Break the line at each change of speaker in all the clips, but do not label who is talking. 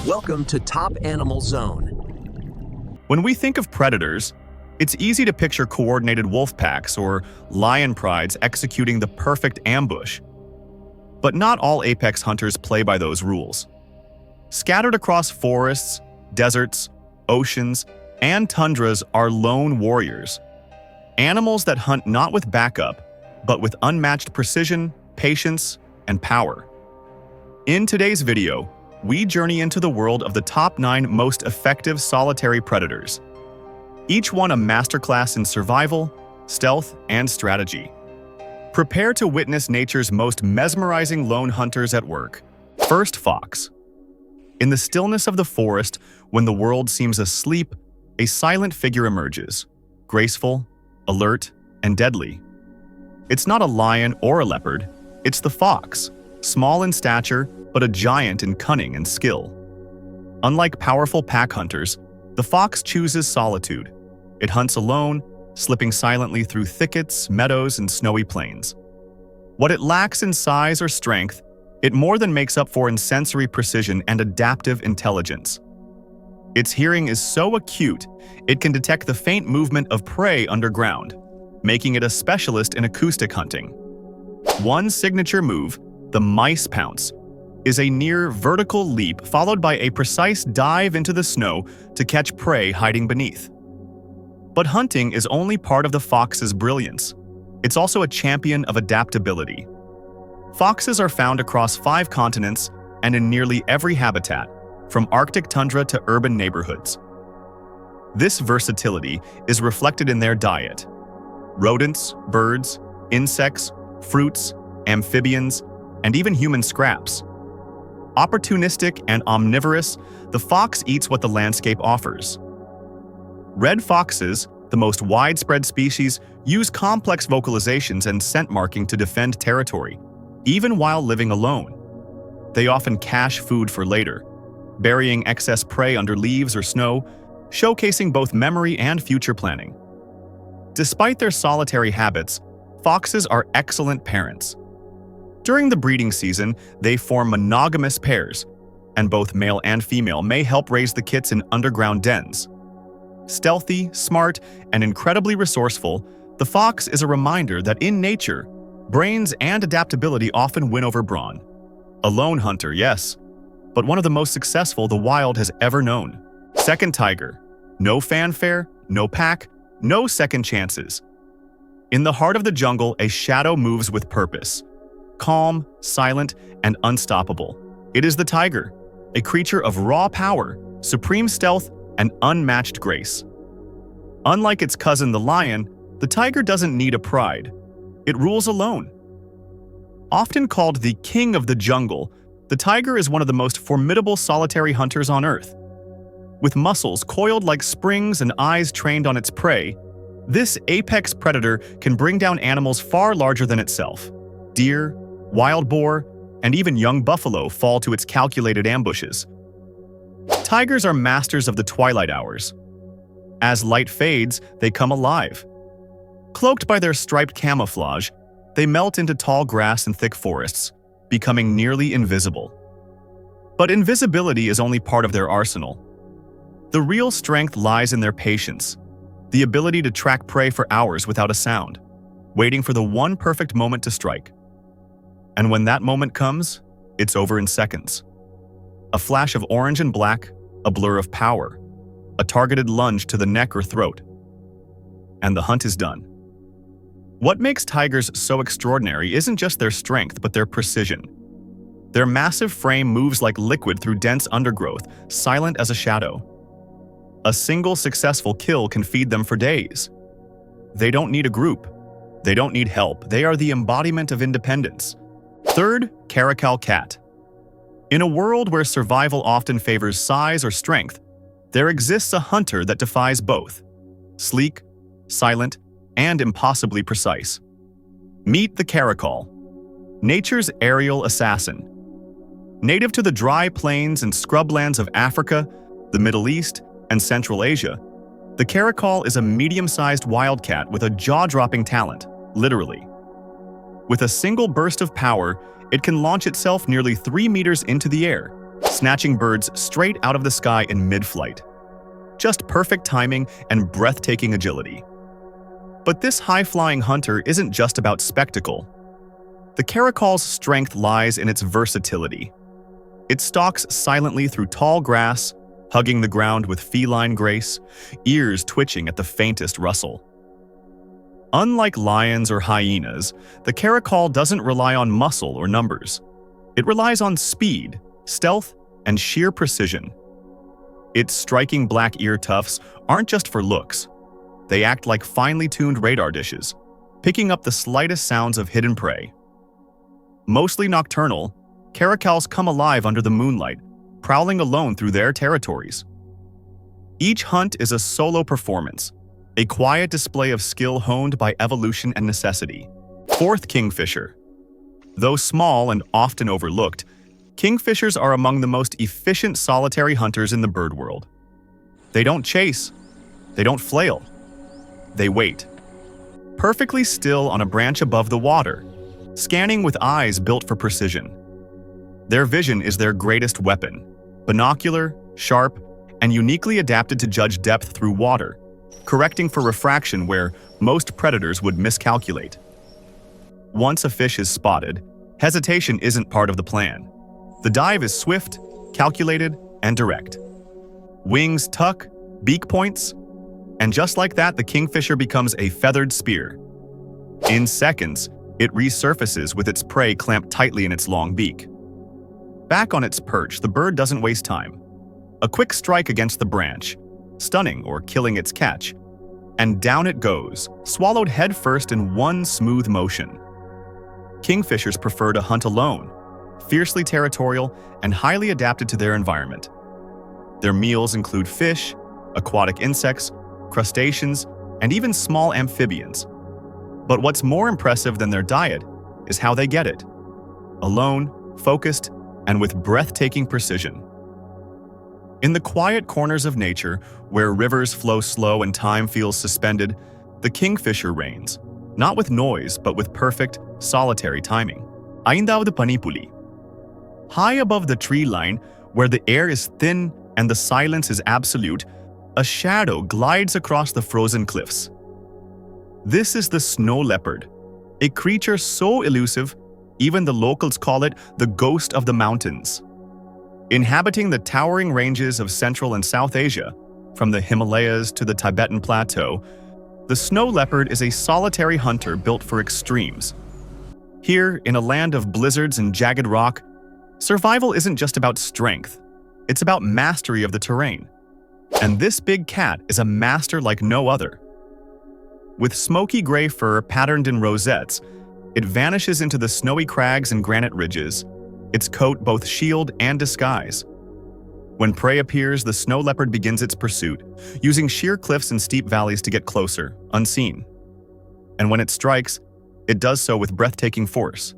Welcome to Top Animal Zone.
When we think of predators, it's easy to picture coordinated wolf packs or lion prides executing the perfect ambush. But not all apex hunters play by those rules. Scattered across forests, deserts, oceans, and tundras are lone warriors. Animals that hunt not with backup, but with unmatched precision, patience, and power. In today's video, we journey into the world of the top 9 most effective solitary predators. Each one a masterclass in survival, stealth, and strategy. Prepare to witness nature's most mesmerizing lone hunters at work. First, fox. In the stillness of the forest, when the world seems asleep, a silent figure emerges, graceful, alert, and deadly. It's not a lion or a leopard, it's the fox, small in stature, but a giant in cunning and skill. Unlike powerful pack hunters, the fox chooses solitude. It hunts alone, slipping silently through thickets, meadows, and snowy plains. What it lacks in size or strength, it more than makes up for in sensory precision and adaptive intelligence. Its hearing is so acute, it can detect the faint movement of prey underground, making it a specialist in acoustic hunting. One signature move, the mice pounce, is a near vertical leap followed by a precise dive into the snow to catch prey hiding beneath. But hunting is only part of the fox's brilliance. It's also a champion of adaptability. Foxes are found across 5 continents and in nearly every habitat, from Arctic tundra to urban neighborhoods. This versatility is reflected in their diet. Rodents, birds, insects, fruits, amphibians, and even human scraps. Opportunistic and omnivorous, the fox eats what the landscape offers. Red foxes, the most widespread species, use complex vocalizations and scent marking to defend territory, even while living alone. They often cache food for later, burying excess prey under leaves or snow, showcasing both memory and future planning. Despite their solitary habits, foxes are excellent parents. During the breeding season, they form monogamous pairs, and both male and female may help raise the kits in underground dens. Stealthy, smart, and incredibly resourceful, the fox is a reminder that in nature, brains and adaptability often win over brawn. A lone hunter, yes, but one of the most successful the wild has ever known. Second, tiger. No fanfare, no pack, no second chances. In the heart of the jungle, a shadow moves with purpose. Calm, silent, and unstoppable. It is the tiger, a creature of raw power, supreme stealth, and unmatched grace. Unlike its cousin the lion, the tiger doesn't need a pride. It rules alone. Often called the king of the jungle, the tiger is one of the most formidable solitary hunters on Earth. With muscles coiled like springs and eyes trained on its prey, this apex predator can bring down animals far larger than itself. Deer, wild boar, and even young buffalo fall to its calculated ambushes. Tigers are masters of the twilight hours. As light fades, they come alive. Cloaked by their striped camouflage, they melt into tall grass and thick forests, becoming nearly invisible. But invisibility is only part of their arsenal. The real strength lies in their patience, the ability to track prey for hours without a sound, waiting for the one perfect moment to strike. And when that moment comes, it's over in seconds. A flash of orange and black, a blur of power, a targeted lunge to the neck or throat. And the hunt is done. What makes tigers so extraordinary isn't just their strength, but their precision. Their massive frame moves like liquid through dense undergrowth, silent as a shadow. A single successful kill can feed them for days. They don't need a group. They don't need help. They are the embodiment of independence. Third, caracal cat. In a world where survival often favors size or strength, there exists a hunter that defies both. Sleek, silent, and impossibly precise. Meet the caracal, nature's aerial assassin. Native to the dry plains and scrublands of Africa, the Middle East, and Central Asia, the caracal is a medium-sized wildcat with a jaw-dropping talent, literally. With a single burst of power, it can launch itself nearly 3 meters into the air, snatching birds straight out of the sky in mid-flight. Just perfect timing and breathtaking agility. But this high-flying hunter isn't just about spectacle. The caracal's strength lies in its versatility. It stalks silently through tall grass, hugging the ground with feline grace, ears twitching at the faintest rustle. Unlike lions or hyenas, the caracal doesn't rely on muscle or numbers. It relies on speed, stealth, and sheer precision. Its striking black ear tufts aren't just for looks. They act like finely tuned radar dishes, picking up the slightest sounds of hidden prey. Mostly nocturnal, caracals come alive under the moonlight, prowling alone through their territories. Each hunt is a solo performance, a quiet display of skill honed by evolution and necessity. Fourth, kingfisher. Though small and often overlooked, kingfishers are among the most efficient solitary hunters in the bird world. They don't chase. They don't flail. They wait, perfectly still on a branch above the water, scanning with eyes built for precision. Their vision is their greatest weapon, binocular, sharp, and uniquely adapted to judge depth through water, correcting for refraction where most predators would miscalculate. Once a fish is spotted, hesitation isn't part of the plan. The dive is swift, calculated, and direct. Wings tuck, beak points, and just like that, the kingfisher becomes a feathered spear. In seconds, it resurfaces with its prey clamped tightly in its long beak. Back on its perch, the bird doesn't waste time. A quick strike against the branch, stunning or killing its catch, and down it goes, swallowed headfirst in one smooth motion. Kingfishers prefer to hunt alone, fiercely territorial and highly adapted to their environment. Their meals include fish, aquatic insects, crustaceans, and even small amphibians. But what's more impressive than their diet is how they get it. Alone, focused, and with breathtaking precision. In the quiet corners of nature, where rivers flow slow and time feels suspended, the kingfisher reigns, not with noise, but with perfect, solitary timing. Aindavadu panipuli. High above the tree line, where the air is thin and the silence is absolute, a shadow glides across the frozen cliffs. This is the snow leopard, a creature so elusive, even the locals call it the ghost of the mountains. Inhabiting the towering ranges of Central and South Asia, from the Himalayas to the Tibetan Plateau, the snow leopard is a solitary hunter built for extremes. Here, in a land of blizzards and jagged rock, survival isn't just about strength, it's about mastery of the terrain. And this big cat is a master like no other. With smoky gray fur patterned in rosettes, it vanishes into the snowy crags and granite ridges, its coat both shield and disguise. When prey appears, the snow leopard begins its pursuit, using sheer cliffs and steep valleys to get closer, unseen. And when it strikes, it does so with breathtaking force.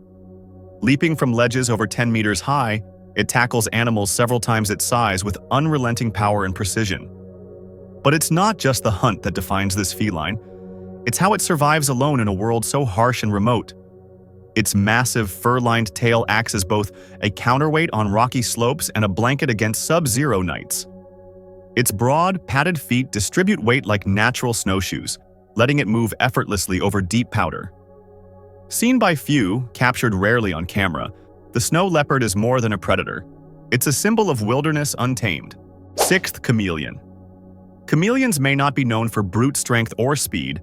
Leaping from ledges over 10 meters high, it tackles animals several times its size with unrelenting power and precision. But it's not just the hunt that defines this feline, it's how it survives alone in a world so harsh and remote. Its massive, fur-lined tail acts as both a counterweight on rocky slopes and a blanket against sub-zero nights. Its broad, padded feet distribute weight like natural snowshoes, letting it move effortlessly over deep powder. Seen by few, captured rarely on camera, the snow leopard is more than a predator. It's a symbol of wilderness untamed. Sixth, chameleon. Chameleons may not be known for brute strength or speed,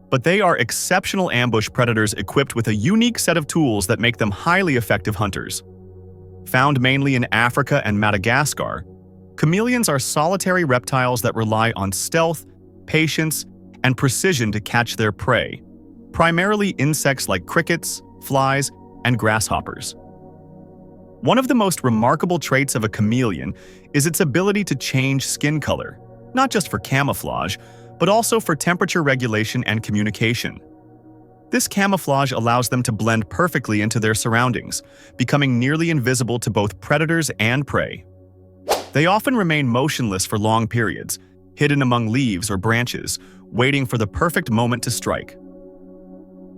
but they are exceptional ambush predators equipped with a unique set of tools that make them highly effective hunters. Found mainly in Africa and Madagascar, chameleons are solitary reptiles that rely on stealth, patience, and precision to catch their prey, primarily insects like crickets, flies, and grasshoppers. One of the most remarkable traits of a chameleon is its ability to change skin color, not just for camouflage, but also for temperature regulation and communication. This camouflage allows them to blend perfectly into their surroundings, becoming nearly invisible to both predators and prey. They often remain motionless for long periods, hidden among leaves or branches, waiting for the perfect moment to strike.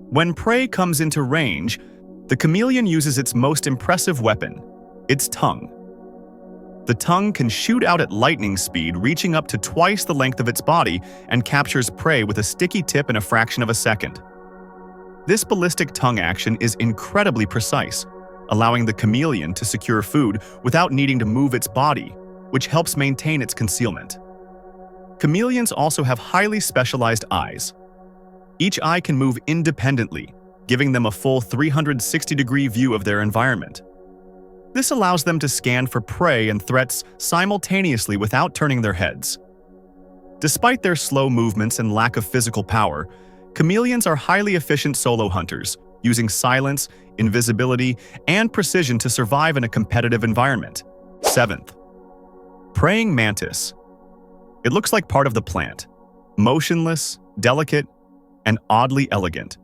When prey comes into range, the chameleon uses its most impressive weapon, its tongue. The tongue can shoot out at lightning speed, reaching up to twice the length of its body, and captures prey with a sticky tip in a fraction of a second. This ballistic tongue action is incredibly precise, allowing the chameleon to secure food without needing to move its body, which helps maintain its concealment. Chameleons also have highly specialized eyes. Each eye can move independently, giving them a full 360-degree view of their environment. This allows them to scan for prey and threats simultaneously without turning their heads. Despite their slow movements and lack of physical power, chameleons are highly efficient solo hunters, using silence, invisibility, and precision to survive in a competitive environment. 7th, praying mantis. It looks like part of the plant, motionless, delicate, and oddly elegant.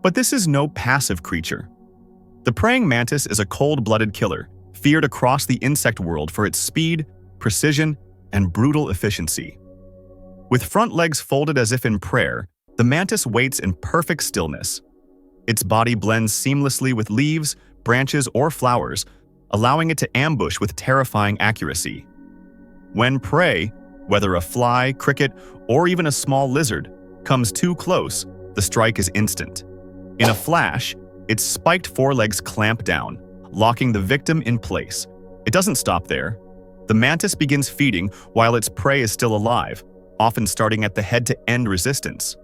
But this is no passive creature. The praying mantis is a cold-blooded killer, feared across the insect world for its speed, precision, and brutal efficiency. With front legs folded as if in prayer, the mantis waits in perfect stillness. Its body blends seamlessly with leaves, branches, or flowers, allowing it to ambush with terrifying accuracy. When prey, whether a fly, cricket, or even a small lizard, comes too close, the strike is instant. In a flash, its spiked forelegs clamp down, locking the victim in place. It doesn't stop there. The mantis begins feeding while its prey is still alive, often starting at the head-to-end resistance.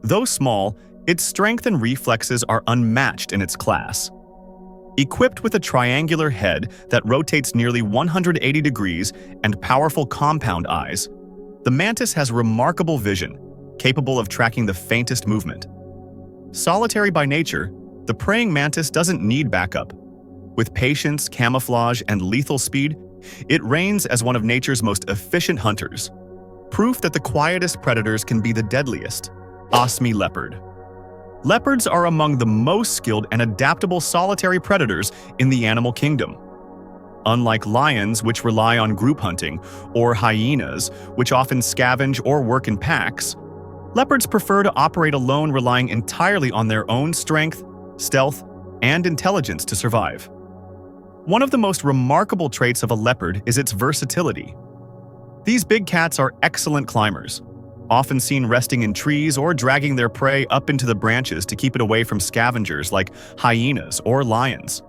Though small, its strength and reflexes are unmatched in its class. Equipped with a triangular head that rotates nearly 180 degrees and powerful compound eyes, the mantis has remarkable vision, capable of tracking the faintest movement. Solitary by nature, the praying mantis doesn't need backup. With patience, camouflage, and lethal speed, it reigns as one of nature's most efficient hunters. Proof that the quietest predators can be the deadliest. Osmi leopard. Leopards are among the most skilled and adaptable solitary predators in the animal kingdom. Unlike lions, which rely on group hunting, or hyenas, which often scavenge or work in packs, leopards prefer to operate alone, relying entirely on their own strength, stealth, and intelligence to survive. One of the most remarkable traits of a leopard is its versatility. These big cats are excellent climbers, often seen resting in trees or dragging their prey up into the branches to keep it away from scavengers like hyenas or lions.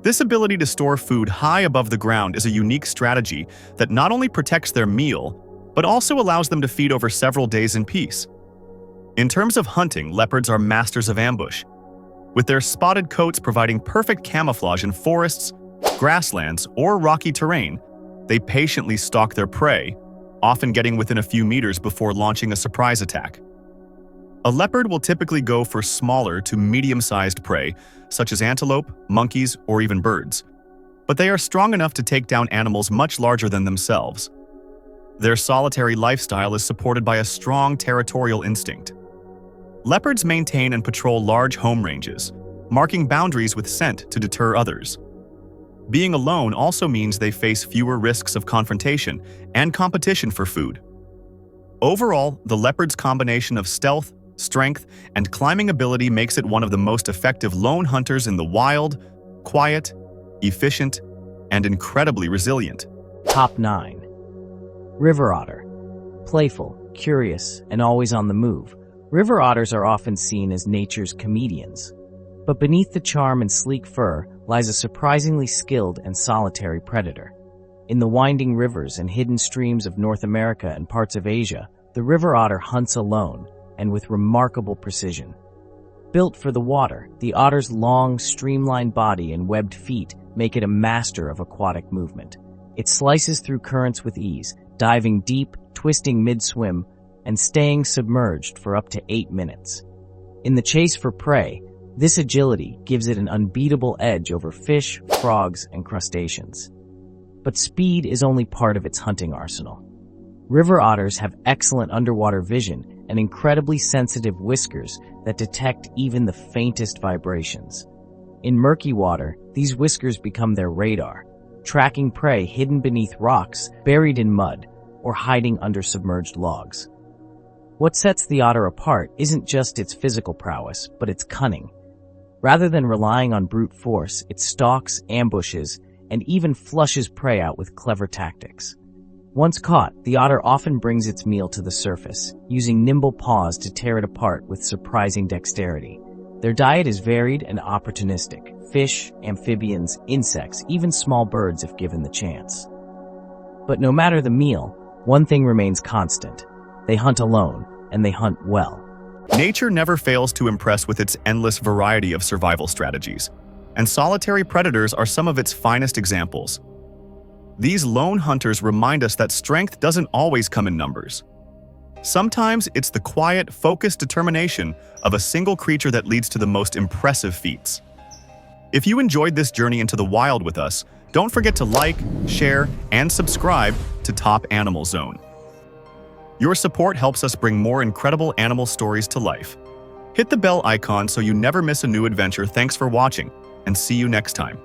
This ability to store food high above the ground is a unique strategy that not only protects their meal, but also allows them to feed over several days in peace. In terms of hunting, leopards are masters of ambush, with their spotted coats providing perfect camouflage in forests, grasslands, or rocky terrain. They patiently stalk their prey, often getting within a few meters before launching a surprise attack. A leopard will typically go for smaller to medium-sized prey, such as antelope, monkeys, or even birds, but they are strong enough to take down animals much larger than themselves. Their solitary lifestyle is supported by a strong territorial instinct. Leopards maintain and patrol large home ranges, marking boundaries with scent to deter others. Being alone also means they face fewer risks of confrontation and competition for food. Overall, the leopard's combination of stealth, strength, and climbing ability makes it one of the most effective lone hunters in the wild, quiet, efficient, and incredibly resilient.
Top 9. River otter. Playful, curious, and always on the move, river otters are often seen as nature's comedians. But beneath the charm and sleek fur lies a surprisingly skilled and solitary predator. In the winding rivers and hidden streams of North America and parts of Asia, the river otter hunts alone and with remarkable precision. Built for the water, the otter's long, streamlined body and webbed feet make it a master of aquatic movement. It slices through currents with ease, diving deep, twisting mid-swim, and staying submerged for up to 8 minutes. In the chase for prey, this agility gives it an unbeatable edge over fish, frogs, and crustaceans. But speed is only part of its hunting arsenal. River otters have excellent underwater vision and incredibly sensitive whiskers that detect even the faintest vibrations. In murky water, these whiskers become their radar, tracking prey hidden beneath rocks, buried in mud, or hiding under submerged logs. What sets the otter apart isn't just its physical prowess, but its cunning. Rather than relying on brute force, it stalks, ambushes, and even flushes prey out with clever tactics. Once caught, the otter often brings its meal to the surface, using nimble paws to tear it apart with surprising dexterity. Their diet is varied and opportunistic: fish, amphibians, insects, even small birds if given the chance. But no matter the meal, one thing remains constant: they hunt alone, and they hunt well.
Nature never fails to impress with its endless variety of survival strategies, and solitary predators are some of its finest examples. These lone hunters remind us that strength doesn't always come in numbers. Sometimes it's the quiet, focused determination of a single creature that leads to the most impressive feats. If you enjoyed this journey into the wild with us, don't forget to like, share, and subscribe to Top Animal Zone. Your support helps us bring more incredible animal stories to life. Hit the bell icon so you never miss a new adventure. Thanks for watching, and see you next time.